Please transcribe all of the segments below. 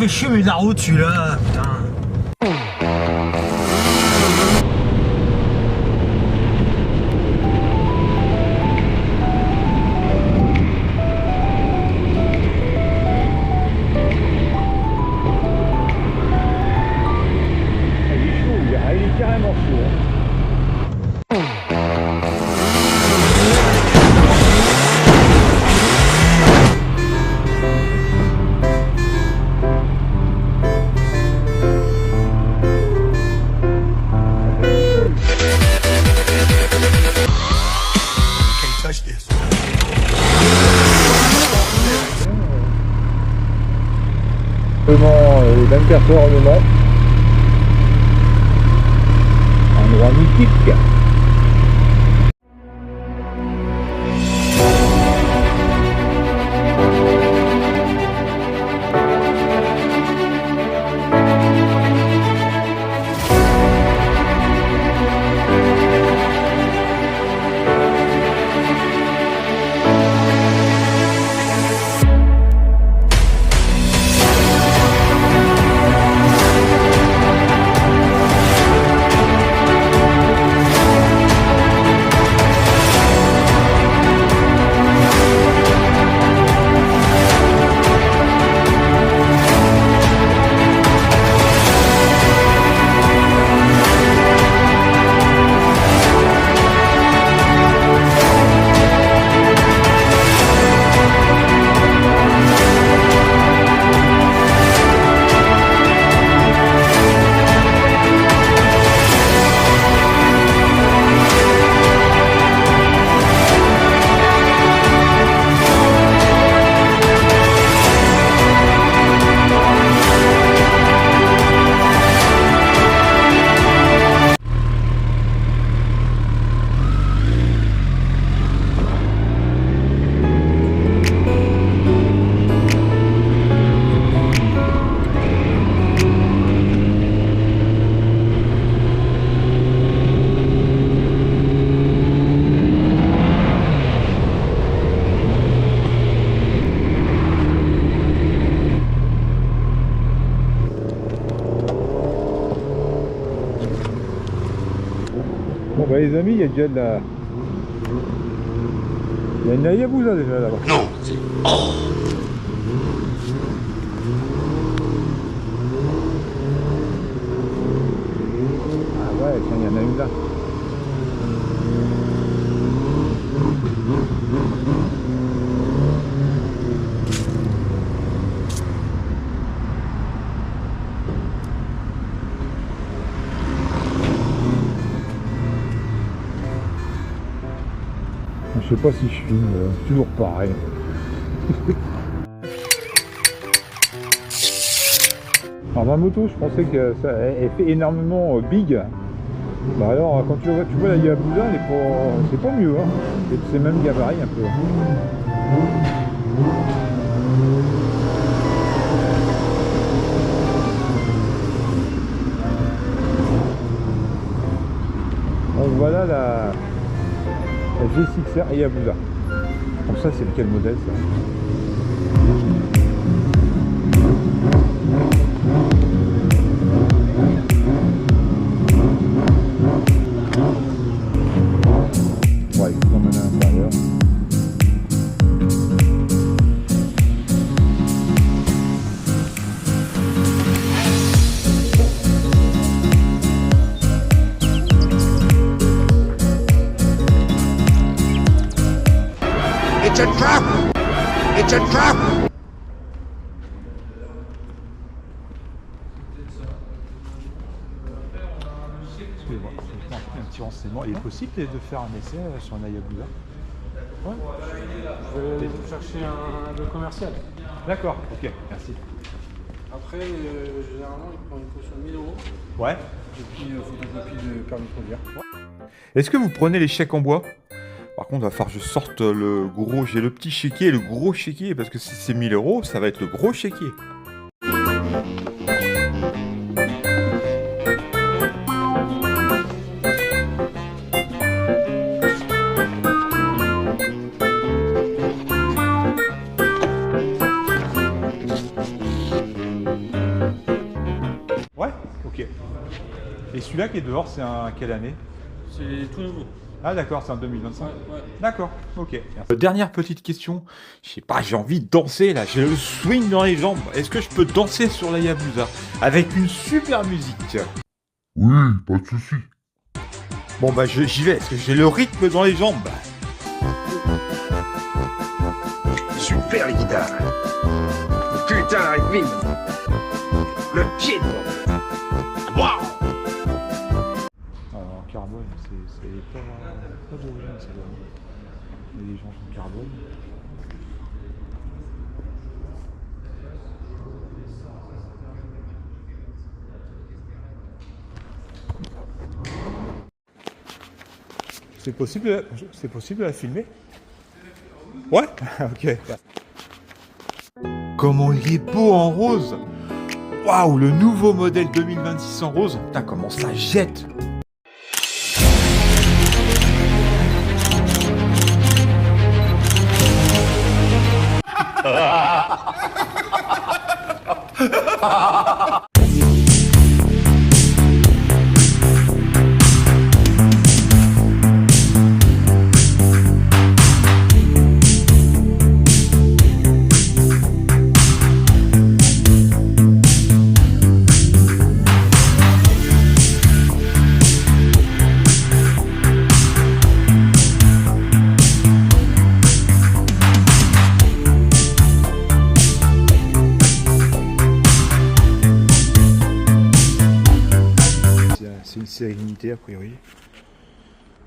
fait chier mais la route celui-là, putain. Il est carrément chaud. Les 24 heures de mort. Un endroit mythique. Bon bah les amis, il y a déjà de la... Il y a une Hayabusa déjà là-bas. Non, c'est... Oh. Ah ouais, tiens, il y en a une là. Je sais pas si je filme, toujours pareil. Alors ma moto, je pensais que ça, elle fait énormément big. Bah alors quand tu vois la Hayabusa, c'est pas mieux, hein. C'est même gabarit un peu. Donc voilà la G6R Hayabusa. Donc ça c'est quel modèle ça? Ouais, il faut emmener à l'intérieur. It's a trap! It's a trap! Excusez-moi, je vais un petit renseignement. Il est possible de faire un essai sur un Hayabusa? Ouais, je vais aller chercher le commercial. D'accord, ok, merci. Après, généralement, il prend une caution de 1000 €. Ouais. Et puis, photocopie de permis de conduire. Est-ce que vous prenez les chèques en bois? Par contre, il va falloir que je sorte le gros. J'ai le petit chéquier et le gros chéquier. Parce que si c'est 1000 €, ça va être le gros chéquier. Et celui-là qui est dehors, c'est un quelle année? C'est tout nouveau. Ah d'accord, c'est en 2025. Ouais. D'accord, ok. Dernière petite question. Je sais pas, j'ai envie de danser là, j'ai le swing dans les jambes. Est-ce que je peux danser sur la Hayabusa avec une super musique? Oui, pas de soucis. Bon bah j'y vais, parce que j'ai le rythme dans les jambes. Super les guitares. Putain, la rythmique. Le pied de... Waouh. En carbone, c'est pas d'origine, c'est les gens en carbone. C'est possible de la filmer? Ouais. Ok. Comment il est beau en rose! Waouh, le nouveau modèle 2026 en rose. Putain, comment ça jette! C'est une série limitée a priori.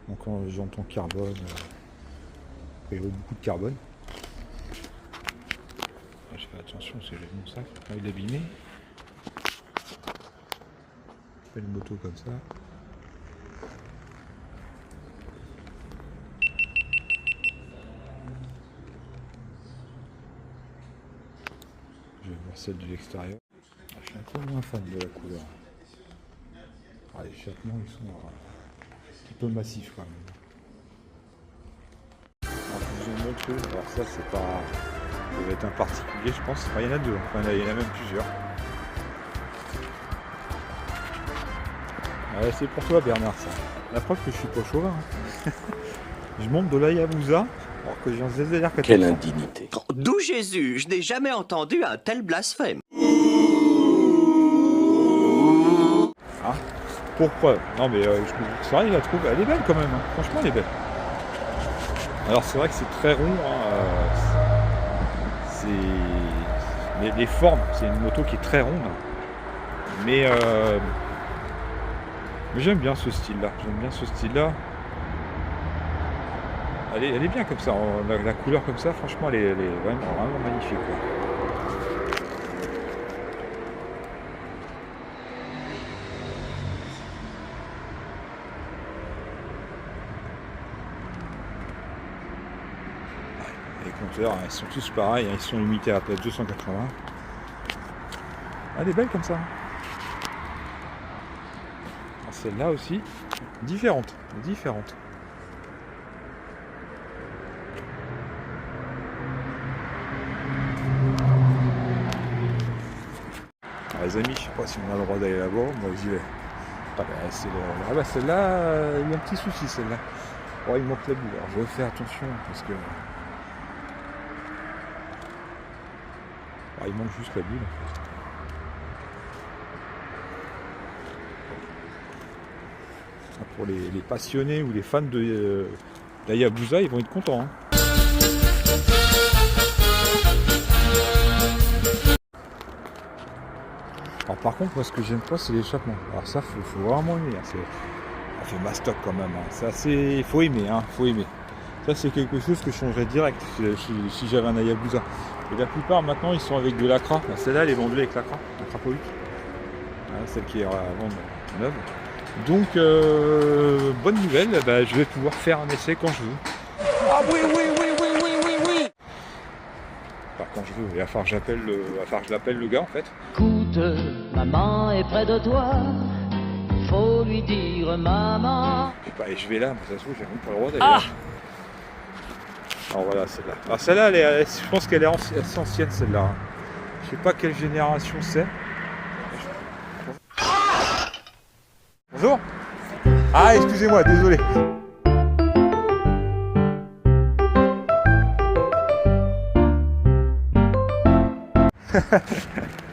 Donc j'entends carbone. A priori beaucoup de carbone. Je fais attention parce que j'ai mon sac, j'ai pas envie d'abîmer. Je fais une moto comme ça. Je vais voir celle de l'extérieur. Je suis un peu moins fan de la couleur. Ah, les échappements ils sont un petit peu massifs quand même. Alors, je vous ai montré, alors ça c'est pas. Ça va être un particulier je pense. Enfin, il y en a deux, enfin il y en a même plusieurs. Ouais, c'est pour toi Bernard ça. La preuve que je suis pas chauvin. Hein. Je monte de la Hayabusa alors que j'ai un ZZR 400. Quelle indignité. D'où Jésus, je n'ai jamais entendu un tel blasphème. Ah, pour preuve. Non mais c'est vrai, il la trouve. Elle est belle quand même. Hein. Franchement, elle est belle. Alors c'est vrai que c'est très rond. Hein. C'est les formes. C'est une moto qui est très ronde. Mais j'aime bien ce style-là. J'aime bien ce style-là. Elle est bien comme ça. La couleur comme ça, franchement, elle est vraiment magnifique. Quoi. Les compteurs, ils sont tous pareils, ils sont limités à peut-être 280. Elle est belle comme ça. Celle-là aussi, différente. Alors, les amis, je sais pas si on a le droit d'aller là-bas, moi j'y vais. Ah bah, celle-là, il y a un petit souci celle-là. Oh, il manque la bulle, alors je vais faire attention parce que. Il manque juste la bulle en fait. Pour les passionnés ou les fans de la Hayabusa, ils vont être contents. Hein. Alors par contre, moi ce que j'aime pas, c'est l'échappement. Alors ça, faut vraiment aimer. Hein. Ça fait mastoc quand même. Hein. C'est assez... Faut aimer, hein. Faut aimer. Ça c'est quelque chose que je changerais direct si j'avais un Hayabusa. Et la plupart maintenant ils sont avec de l'Acra. Celle-là elle est vendue avec l'Acra, l'Acra Polyp. Voilà, celle qui est à vendre neuve. Donc bonne nouvelle, bah, je vais pouvoir faire un essai quand je veux. Ah oui. Enfin, quand je veux, il va falloir que je l'appelle le gars en fait. Écoute, maman est près de toi, il faut lui dire maman. Et je vais là, mais ça se trouve, j'ai même pas le droit d'aller là. Alors voilà, celle-là. Alors celle-là, je pense qu'elle est assez ancienne celle-là. Je sais pas quelle génération c'est. Bonjour. Bonjour. Ah, excusez-moi, désolé.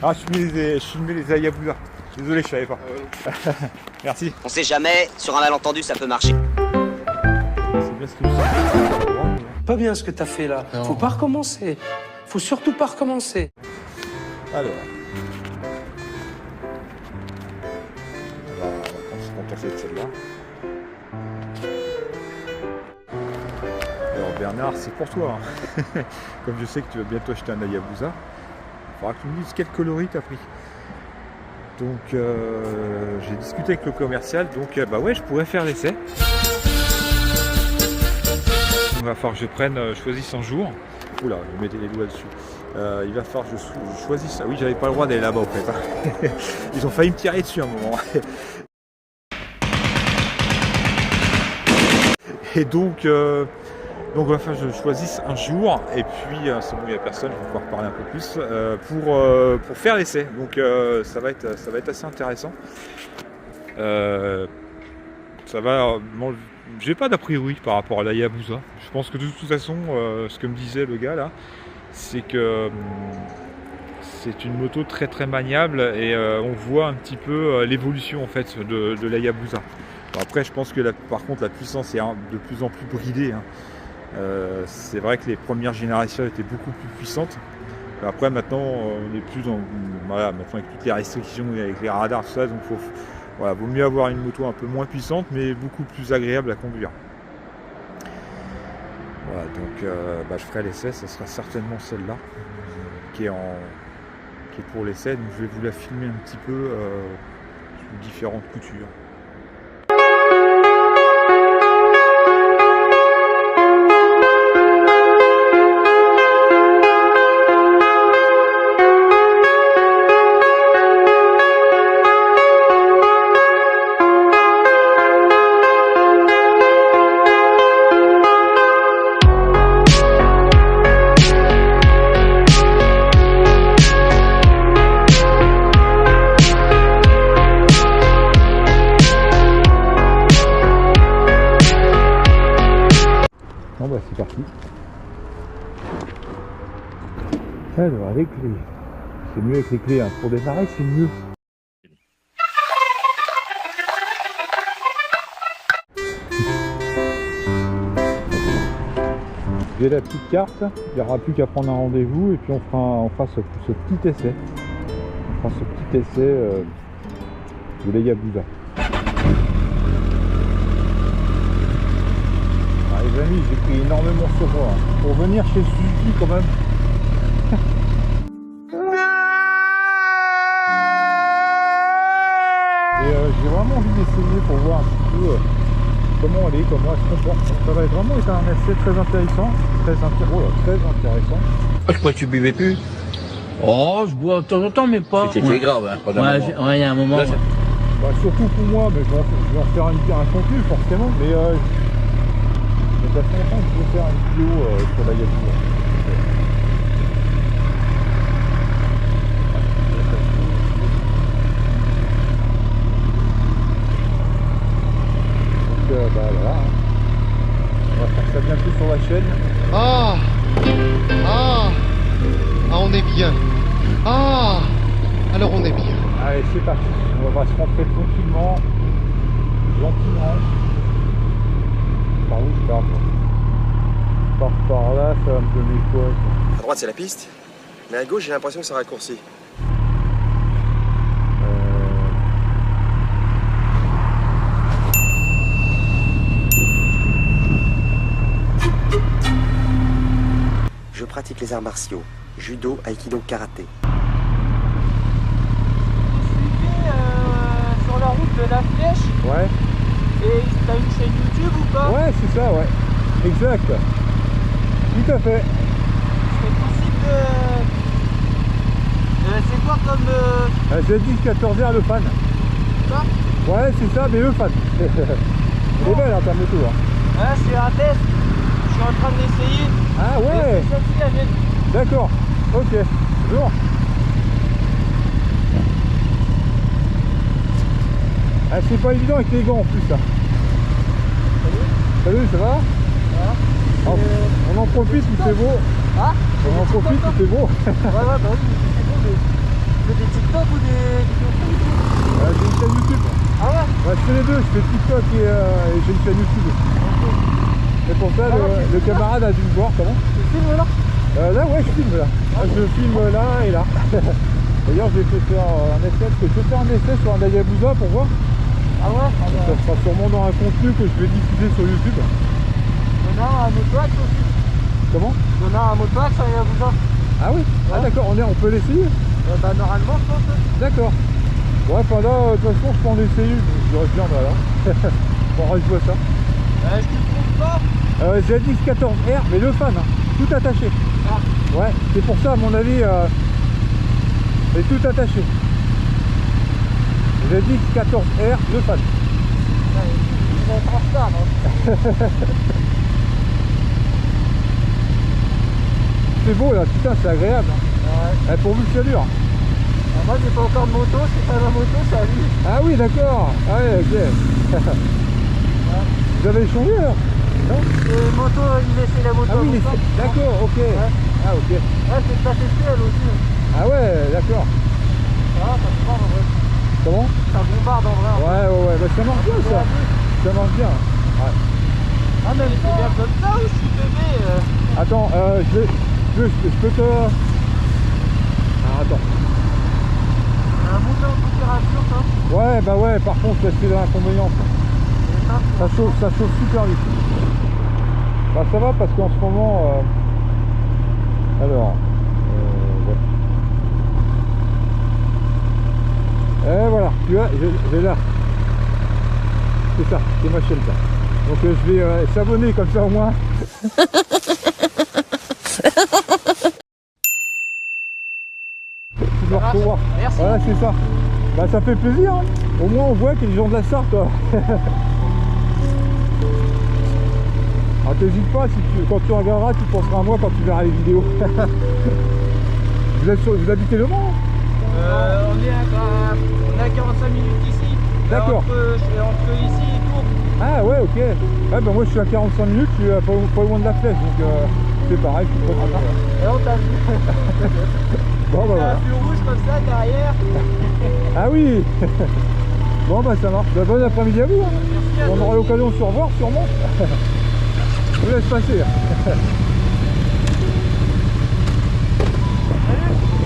Ah, je filmais les Hayabusa. Désolé, je savais pas. Merci. On sait jamais, sur un malentendu ça peut marcher. C'est bien ce que je sais. Pas bien ce que t'as fait là. Non. Faut pas recommencer. Faut surtout pas recommencer. Alors. On va se contenter de celle-là. Alors Bernard, c'est pour toi. Hein. Comme je sais que tu vas bientôt acheter un Hayabusa, il faudra que tu me dises quel coloris t'as pris. Donc j'ai discuté avec le commercial, donc bah ouais, je pourrais faire l'essai. Il va falloir que je choisisse un jour. Oula, je mettais les doigts dessus. Il va falloir que je choisisse. Ah oui, j'avais pas le droit d'aller là-bas au fait. Hein. Ils ont failli me tirer dessus à un moment. Et donc il va falloir que je choisisse un jour. Et puis, c'est bon, il n'y a personne, je vais pouvoir parler un peu plus pour faire l'essai. Donc ça va être assez intéressant. J'ai pas d'a priori par rapport à la Hayabusa. Je pense que de toute façon, ce que me disait le gars là, c'est que c'est une moto très très maniable et on voit un petit peu l'évolution en fait de la Hayabusa. Bon, après, je pense que par contre la puissance est de plus en plus bridée. Hein. C'est vrai que les premières générations étaient beaucoup plus puissantes. Après, maintenant, on est plus dans maintenant avec toutes les restrictions, avec les radars, tout ça, donc vaut mieux avoir une moto un peu moins puissante, mais beaucoup plus agréable à conduire. Voilà, donc je ferai l'essai, ça sera certainement celle-là, qui est pour l'essai, donc je vais vous la filmer un petit peu sous différentes coutures. Bon bah c'est parti. Alors les clés. C'est mieux avec les clés, hein. Pour démarrer c'est mieux. J'ai la petite carte, il n'y aura plus qu'à prendre un rendez-vous et puis on fera ce petit essai. On fera ce petit essai de la Hayabusa. Les amis, j'ai pris énormément sur moi hein. Pour venir chez Suzuki quand même. Et j'ai vraiment envie d'essayer pour voir un petit peu comment elle se comporte. Ça va vraiment être un essai très intéressant, très intéressant. Je crois que tu buvais plus. Oh, je bois de temps en temps, mais pas. C'était grave, hein, Ouais, il y a un moment. Là, Bah, surtout pour moi, mais je vais en faire un contenu forcément. Mais ça fait longtemps que je vais faire une vidéo sur la Hayabusa. Donc voilà. On va faire ça bientôt sur la chaîne. On est bien. Alors on est bien. Allez, c'est parti. On va se rentrer tranquillement, gentiment. Par où je pars? Je pars par là, ça va me donner quoi ça? À droite c'est la piste, mais à gauche j'ai l'impression que ça raccourcit. Je pratique les arts martiaux, judo, aikido, karaté. Sur la route de la Flèche. Ouais. Et t'as une chaîne YouTube ou pas? Ouais, c'est ça, ouais. Exact. Tout à fait. C'est possible de... c'est quoi comme... J'ai dit 14h le fan. Ça? Ouais, c'est ça, mais le fan. Elle est belle, hein, ta moto. Hein. Ouais, c'est un test. Je suis en train de l'essayer. Ah ouais. Et c'est celle-ci, la mienne. D'accord. Ok. Bonjour. Ah, c'est pas évident avec les gants en plus ça. Salut, ça va? On en profite, il fait beau. Ah, on en profite, il fait beau. ouais, bah oui, c'est beau, mais tu fais des TikTok ou des vidéos? J'ai une chaîne YouTube. Ah ouais? Ouais, je fais les deux, je fais TikTok et j'ai une chaîne YouTube. C'est pour ça, le camarade a dû me voir, comment? Tu filmes là? Là, ouais, je filme là. Je filme là et là. D'ailleurs, je vais faire un essai, parce que je vais faire un essai sur un Hayabusa pour voir. Ah ouais? Ça sera sûrement dans un contenu que je vais diffuser sur YouTube. Il y en a un mot de passe aussi. Comment? Il y en a un mot de passe, il y a vous. Ah oui? Ah d'accord, on peut l'essayer? Bah normalement, je pense. D'accord. Ouais, enfin là, de toute façon, je peux en essayer, je reviendrai là. Bon, je vois ça. Je te trouve pas. ZX14R, mais le fan, hein, tout attaché. Ah. Ouais, c'est pour ça, à mon avis, est tout attaché. ZX14R, le fan. Ouais, il va être en retard, non? C'est beau là, putain, c'est agréable. Ouais. Pourvu que ça dure. Moi, j'ai pas encore de moto, c'est pas ma moto, c'est à lui. Ah oui, d'accord. Ah ouais, ok. Vous avez échangé alors? Non? Moto, il laissait la moto. Ah oui, d'accord, ok. Ouais. Ah ok. Ouais, c'est de la tester elle aussi. Ah ouais, d'accord. Ah, ça bombarde en vrai. Comment? Ça bombarde en vrai. Ouais, bah ça marche bien ça. Ça marche bien. Ouais. Ah, mais c'est bien comme ça ou je suis bébé Attends, je peux te... Ah, attends. Un moteur en température, ça. Ouais, bah ouais, par contre, c'est l'inconvénient. Ça chauffe super vite. Bah ça va parce qu'en ce moment... Alors... ouais. Et voilà, tu vois, j'ai là. C'est ça, c'est ma chaîne ça. Donc je vais s'abonner comme ça au moins. Tu dois recevoir. Merci. Voilà, c'est ça. Bah ça fait plaisir. Hein. Au moins on voit qu'il y a des gens de la Sarthe. Alors t'hésites pas, quand tu regarderas, tu penseras à moi quand tu verras les vidéos. Vous habitez Le Mans? On est à 45 minutes ici. D'accord. Entre ici et Tours. Ah ouais, ok. Ouais, bah moi je suis à 45 minutes, je suis pas loin de la flèche, donc c'est pareil, je suis pas Et on t'a vu. Bon bah Il y a voilà. un feu rouge comme ça derrière. Ah oui. Bon bah ça marche. Bah, bon après-midi à vous. Hein. Merci. On aura l'occasion de se revoir sûrement. Je vous laisse passer.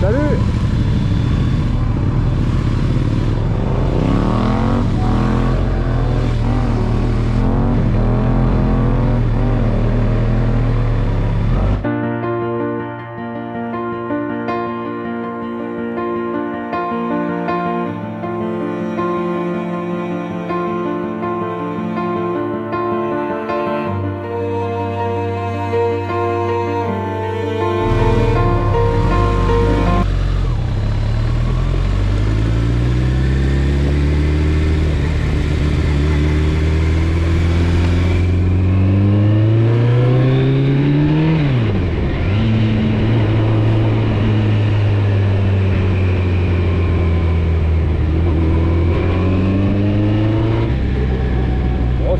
Salut. Salut.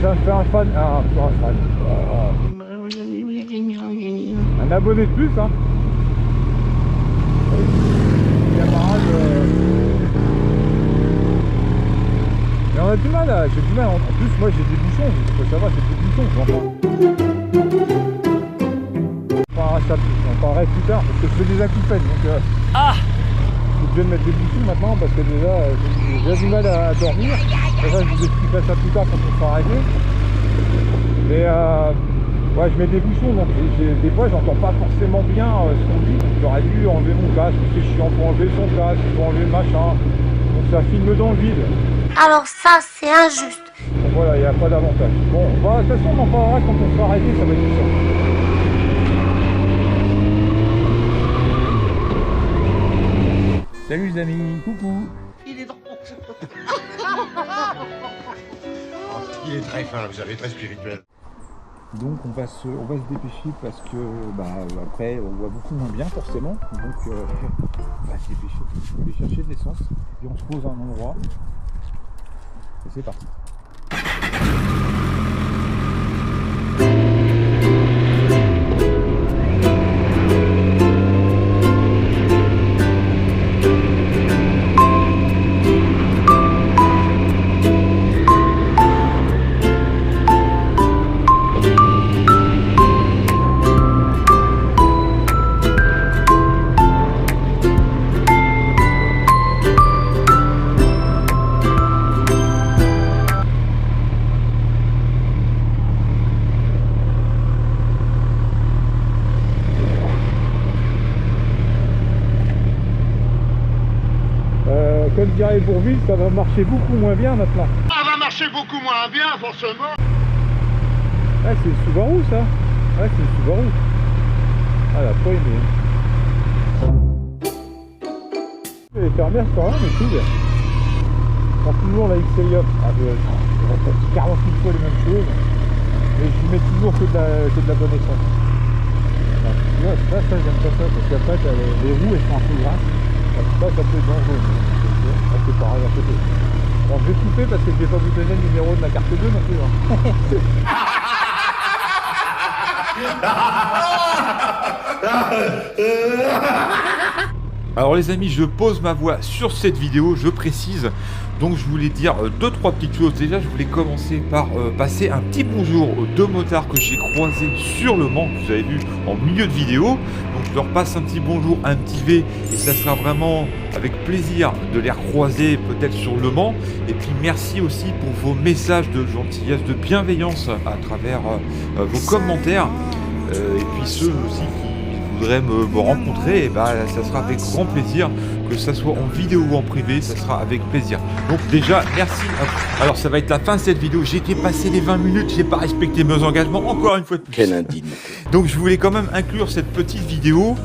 Ça me fait un fan, un abonné de plus, hein. Camarade, mais on a du mal, j'ai du mal. En plus, moi j'ai des bouchons, il faut savoir, j'ai des bouchons. On parlera ça, on parlera plus tard parce que je fais des acouphènes, donc je suis obligé de mettre des bouchons maintenant parce que déjà j'ai du mal à dormir. Et ça, je vous expliquerai ça plus tard quand on sera arrivé. Mais ouais, je mets des bouchons, donc des fois j'entends pas forcément bien ce qu'on dit. J'aurais dû enlever mon casque, c'est chiant, faut enlever son casque, faut enlever le machin. Donc ça filme dans le vide. Alors ça, c'est injuste. Donc voilà, il n'y a pas d'avantage. Bon, bah, de toute façon on en parlera quand on sera arrêté, ça va être tout ça. Salut les amis, coucou. Il est drôle. Il est très fin, vous savez, très spirituel. Donc on va se dépêcher parce que bah, après on voit beaucoup moins bien forcément. Donc on va se dépêcher. On va aller chercher de l'essence et on se pose à un endroit. Et c'est parti. Comme dirait Bourville, ça va marcher beaucoup moins bien maintenant. Ça va marcher beaucoup moins bien, forcément. Ah, c'est le Subaru ça. Ouais, c'est le Subaru. Ah, elle a pas aimé. Les fermières, c'est rien, mais tout. Quand toujours la XLIOP, je répète 40 000 fois les mêmes choses, mais je mets toujours que de la bonne essence. Ouais, ça j'aime pas ça, parce qu'après les roues elles sont un peu grasses. Ça peut être dangereux. C'est pareil à côté. Bon, je vais couper parce que je vais pas vous donner le numéro de ma carte bleue non plus. Alors les amis, je pose ma voix sur cette vidéo, je précise. Donc je voulais dire 2-3 petites choses. Déjà, je voulais commencer par passer un petit bonjour aux 2 motards que j'ai croisés sur le Mans, que vous avez vu en milieu de vidéo. Donc je leur passe un petit bonjour, un petit V, et ça sera vraiment avec plaisir de les recroiser peut-être sur le Mans. Et puis merci aussi pour vos messages de gentillesse, de bienveillance à travers vos commentaires. Et puis ceux aussi qui voudraient me rencontrer, et bah, ça sera avec grand plaisir, que ça soit en vidéo ou en privé, ça sera avec plaisir. Donc déjà, merci à vous. Alors ça va être la fin de cette vidéo, j'ai dépassé les 20 minutes, j'ai pas respecté mes engagements, encore une fois de plus. Quelle indignité. Donc je voulais quand même inclure cette petite vidéo.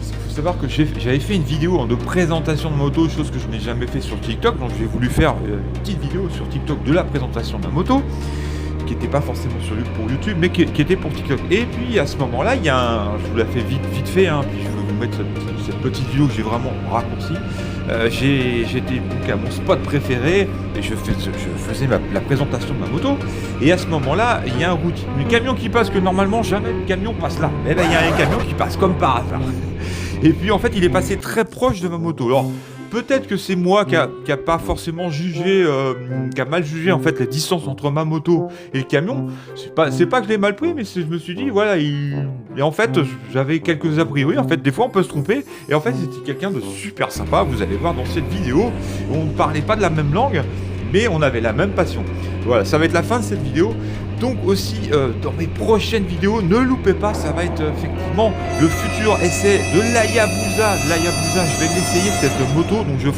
Il faut savoir que j'avais fait une vidéo de présentation de moto, chose que je n'ai jamais fait sur TikTok, donc j'ai voulu faire une petite vidéo sur TikTok de la présentation de la moto, qui n'était pas forcément pour YouTube, mais qui était pour TikTok. Et puis à ce moment-là, il y a un... Je vous la fais vite fait, hein, puis je vais vous mettre cette petite vidéo que j'ai vraiment raccourcie. J'étais donc à mon spot préféré, et je faisais la présentation de ma moto. Et à ce moment-là, il y a un camion qui passe, que normalement jamais le camion passe là. Et bien il y a un camion qui passe comme par hasard. Et puis en fait, il est passé très proche de ma moto. Alors, peut-être que c'est moi qui a pas forcément jugé, qui a mal jugé en fait la distance entre ma moto et le camion. C'est pas que je l'ai mal pris, mais je me suis dit voilà, et en fait j'avais quelques a priori. En fait, des fois on peut se tromper. Et en fait, c'était quelqu'un de super sympa. Vous allez voir dans cette vidéo, on ne parlait pas de la même langue, mais on avait la même passion. Voilà, ça va être la fin de cette vidéo. Donc aussi, dans mes prochaines vidéos, ne loupez pas, ça va être effectivement le futur essai de l'Hayabusa. Je vais l'essayer cette moto, donc je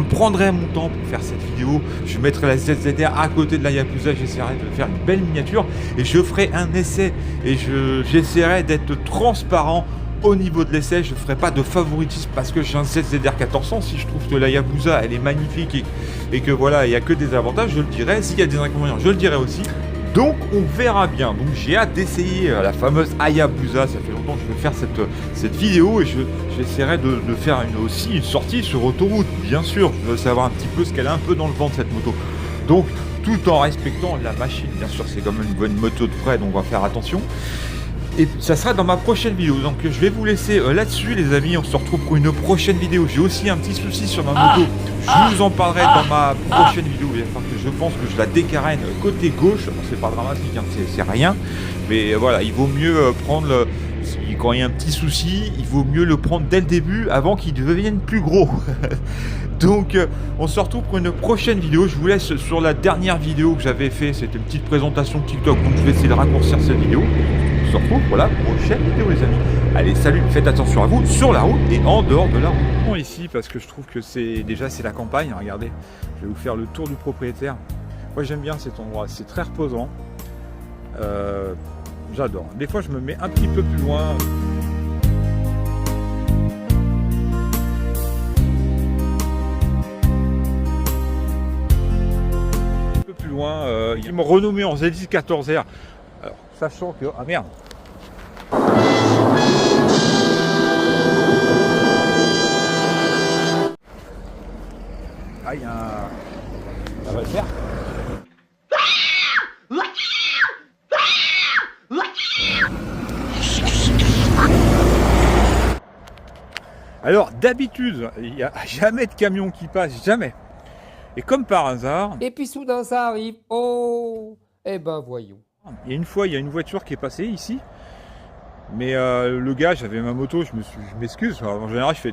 prendrai mon temps pour faire cette vidéo. Je mettrai la ZZR à côté de l'Hayabusa, j'essaierai de faire une belle miniature et je ferai un essai et j'essaierai d'être transparent. Au niveau de l'essai, je ne ferai pas de favoritisme parce que j'ai un ZZR 1400. Si je trouve que la Hayabusa elle est magnifique et que voilà, il n'y a que des avantages, je le dirai. S'il y a des inconvénients, je le dirai aussi. Donc on verra bien. Donc j'ai hâte d'essayer la fameuse Hayabusa. Ça fait longtemps que je veux faire cette vidéo et j'essaierai de faire aussi une sortie sur autoroute. Bien sûr, je veux savoir un petit peu ce qu'elle a un peu dans le ventre cette moto. Donc tout en respectant la machine. Bien sûr, c'est comme une bonne moto de frais, donc on va faire attention. Et ça sera dans ma prochaine vidéo. Donc je vais vous laisser là-dessus les amis. On se retrouve pour une prochaine vidéo. J'ai aussi un petit souci sur ma moto. Je vous en parlerai dans ma prochaine vidéo. Il va falloir que je pense que je la décarène côté gauche. Bon, c'est pas dramatique, hein, c'est rien. Mais voilà, il vaut mieux prendre quand il y a un petit souci, il vaut mieux le prendre dès le début avant qu'il devienne plus gros. Donc on se retrouve pour une prochaine vidéo. Je vous laisse sur la dernière vidéo que j'avais fait. C'était une petite présentation TikTok. Donc je vais essayer de raccourcir cette vidéo. On se retrouve pour la prochaine vidéo les amis. Allez, salut, faites attention à vous sur la route et en dehors de la route. Bon, ici parce que je trouve que c'est la campagne. Regardez, je vais vous faire le tour du propriétaire. Moi j'aime bien cet endroit, c'est très reposant. J'adore. Des fois je me mets un petit peu plus loin. Un peu plus loin, ils m'ont renommé en ZX 14R. Alors, sachant que... Ah merde. Ah, il y a un... Ça va le faire. Alors d'habitude, il n'y a jamais de camion qui passe, jamais. Et comme par hasard... Et puis soudain ça arrive. Oh, eh ben voyons. Il y a une fois, il y a une voiture qui est passée ici. Mais le gars, j'avais ma moto, je m'excuse. En général, je fais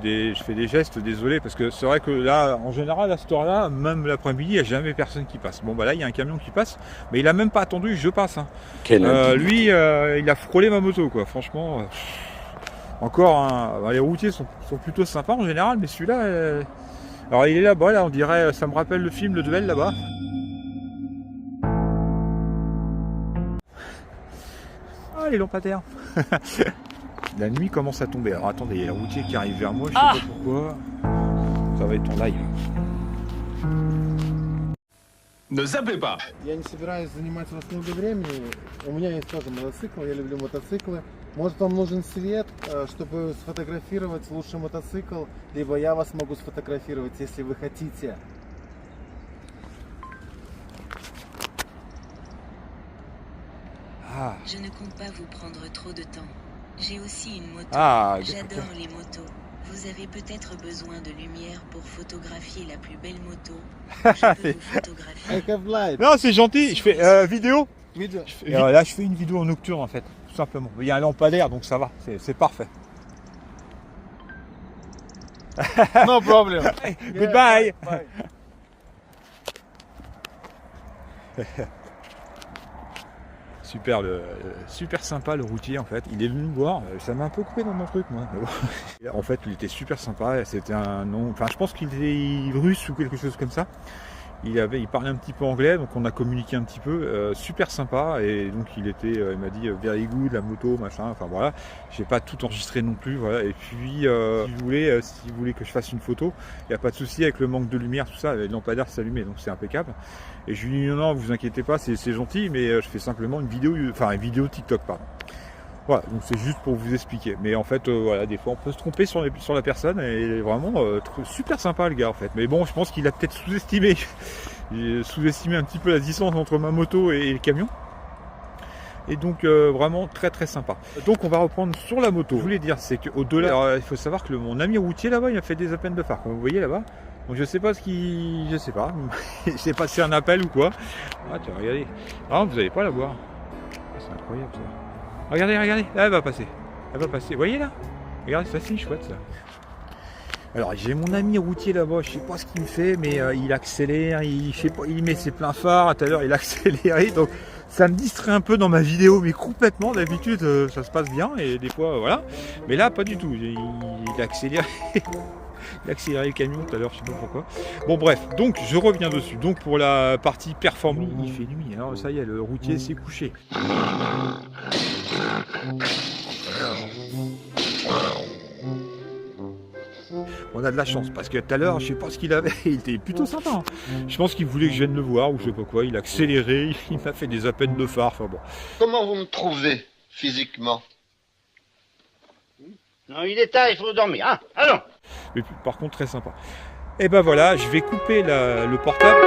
des gestes, désolé, parce que c'est vrai que là, en général, à cette heure-là, même l'après-midi, il n'y a jamais personne qui passe. Bon, bah là, il y a un camion qui passe, mais il a même pas attendu que je passe. Hein. Lui, il a frôlé ma moto, quoi. Franchement, encore, hein, les routiers sont plutôt sympas en général, mais celui-là, alors il est là-bas, là, on dirait, ça me rappelle le film Le Duel là-bas. Ah, les lampadaires. La nuit commence à tomber. Alors attendez, il y a le routier qui arrive vers moi, je sais pas pourquoi. Ça va être en live. Ne zappez pas. Я не собираюсь занимать у вас много времени. У меня есть тоже мотоцикл, я люблю мотоциклы. Может, вам нужен свет, чтобы сфотографировать лучший мотоцикл, либо я вас могу сфотографировать, если вы хотите. Je ne compte pas vous prendre trop de temps. J'ai aussi une moto. J'adore les motos. Vous avez peut-être besoin de lumière pour photographier la plus belle moto. Je peux vous photographier. Non, c'est gentil. Je fais vidéo. Là, je fais une vidéo en nocturne en fait, tout simplement. Il y a un lampadaire, donc ça va. C'est parfait. No problem. Goodbye. Super, super sympa le routier en fait. Il est venu me voir, ça m'a un peu coupé dans mon truc moi. En fait, il était super sympa. C'était un nom, enfin, je pense qu'il était russe ou quelque chose comme ça. Il parlait un petit peu anglais, donc on a communiqué un petit peu, super sympa, et donc il m'a dit very good, la moto, machin, enfin voilà. J'ai pas tout enregistré non plus, voilà. Et puis si vous voulez que je fasse une photo, il n'y a pas de souci avec le manque de lumière, tout ça, les lampadaires s'allumaient, donc c'est impeccable. Et je lui ai dit non, vous inquiétez pas, c'est gentil, mais je fais simplement une vidéo TikTok, pardon. Voilà, donc c'est juste pour vous expliquer. Mais en fait, voilà, des fois on peut se tromper sur la personne, et vraiment super sympa le gars en fait. Mais bon, je pense qu'il a peut-être sous-estimé un petit peu la distance entre ma moto et le camion. Et donc vraiment très très sympa. Donc on va reprendre sur la moto. Je voulais dire, c'est qu'au-delà, il faut savoir que mon ami routier là-bas, il a fait des appels de phare, comme vous voyez là-bas. Donc je sais pas je sais pas si c'est un appel ou quoi. Ah tiens, regardez. Ah, vous n'allez pas la voir. C'est incroyable ça. Regardez, là, elle va passer. Vous voyez là? Regardez, ça c'est chouette ça. Alors j'ai mon ami routier là-bas, je sais pas ce qu'il fait, mais il accélère, il met ses pleins phares, tout à l'heure il a accéléré, donc ça me distrait un peu dans ma vidéo, mais complètement. D'habitude ça se passe bien, et des fois voilà. Mais là pas du tout, il a accéléré. Il a accéléré le camion tout à l'heure, je sais pas pourquoi. Bon bref, donc je reviens dessus. Donc pour la partie performance, il fait nuit, alors ça y est, le routier s'est couché. On a de la chance, parce que tout à l'heure, je sais pas ce qu'il avait, il était plutôt sympa. Hein. Je pense qu'il voulait que je vienne le voir, ou je sais pas quoi, il a accéléré, il m'a fait des appels de phare, enfin bon. Comment vous me trouvez physiquement? Non, il est tard, il faut dormir. Ah, allons. Mais par contre, très sympa. Et ben voilà, je vais couper le portable.